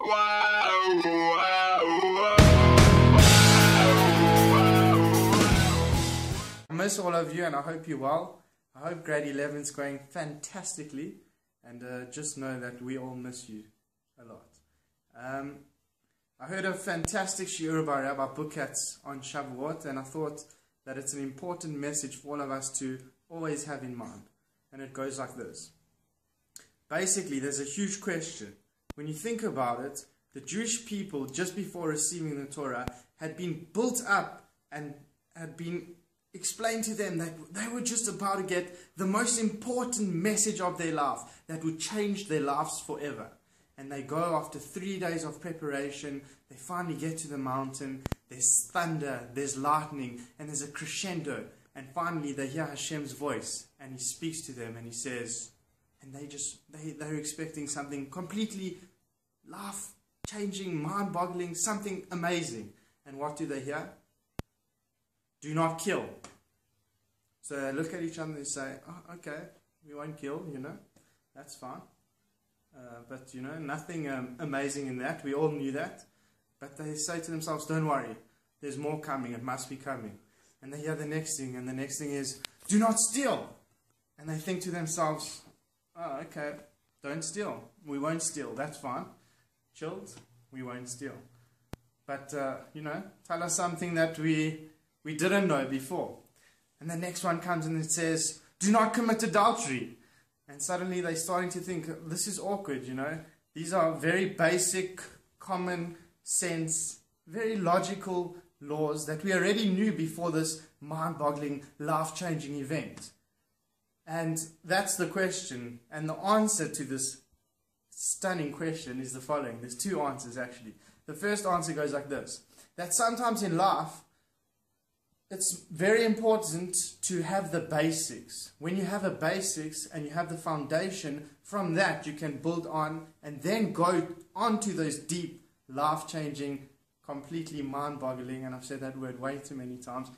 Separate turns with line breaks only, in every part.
I miss all of you and I hope you're well. I hope grade 11 is going fantastically, and just know that we all miss you a lot. I heard a fantastic shiur by Rabbi Bukatz on Shavuot, and I thought that it's an important message for all of us to always have in mind. And it goes like this. Basically, there's a huge question. When you think about it, the Jewish people, just before receiving the Torah, had been built up and had been explained to them that they were just about to get the most important message of their life that would change their lives forever. And they go after 3 days of preparation, they finally get to the mountain, there's thunder, there's lightning, and there's a crescendo. And finally they hear Hashem's voice, and He speaks to them, and He says, and they're expecting something completely life-changing, mind-boggling, something amazing. And what do they hear? Do not kill. So they look at each other and they say, oh, okay, we won't kill, that's fine. But nothing amazing in that. We all knew that. But they say to themselves, don't worry, there's more coming, it must be coming. And they hear the next thing, and the next thing is, do not steal. And they think to themselves, oh, okay, don't steal. We won't steal, that's fine. Chilled, we won't steal. But, tell us something that we didn't know before. And the next one comes and it says, do not commit adultery. And suddenly they're starting to think, this is awkward, These are very basic, common sense, very logical laws that we already knew before this mind-boggling, life-changing event. And that's the question. And the answer to this stunning question is the following. There's two answers, actually. The first answer goes like this. That sometimes in life, it's very important to have the basics. When you have the basics and you have the foundation, from that you can build on and then go on to those deep, life-changing, completely mind-boggling, and I've said that word way too many times,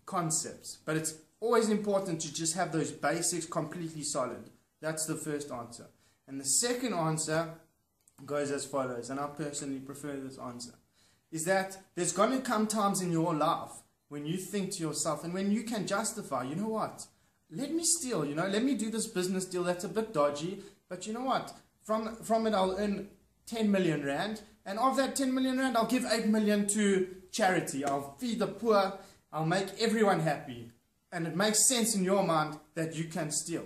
concepts. But it's always important to just have those basics completely solid. That's the first answer. And the second answer goes as follows, and I personally prefer this answer, is that there's going to come times in your life when you think to yourself, and when you can justify, you know what, let me steal, let me do this business deal that's a bit dodgy, but you know what, from it I'll earn 10 million rand, and of that 10 million rand I'll give 8 million to charity, I'll feed the poor, I'll make everyone happy. And it makes sense in your mind that you can steal.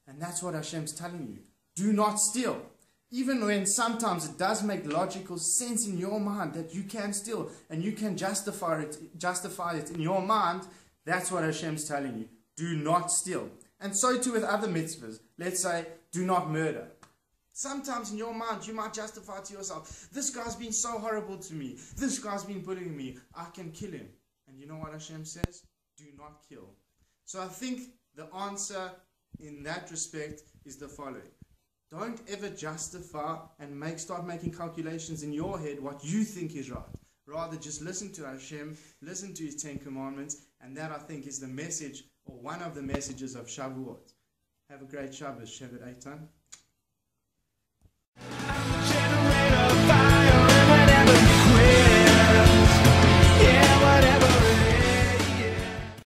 And that's what Hashem's telling you. Do not steal. Even when sometimes it does make logical sense in your mind that you can steal and you can justify it in your mind, that's what Hashem's telling you. Do not steal. And so too with other mitzvahs. Let's say, do not murder. Sometimes in your mind you might justify to yourself, this guy's been so horrible to me. This guy's been bullying me. I can kill him. And you know what Hashem says? Do not kill. So I think the answer in that respect is the following. Don't ever justify and start making calculations in your head what you think is right. Rather, just listen to Hashem, listen to His 10 Commandments, and that I think is the message, or one of the messages of Shavuot. Have a great Shabbos, Shevet Eitan.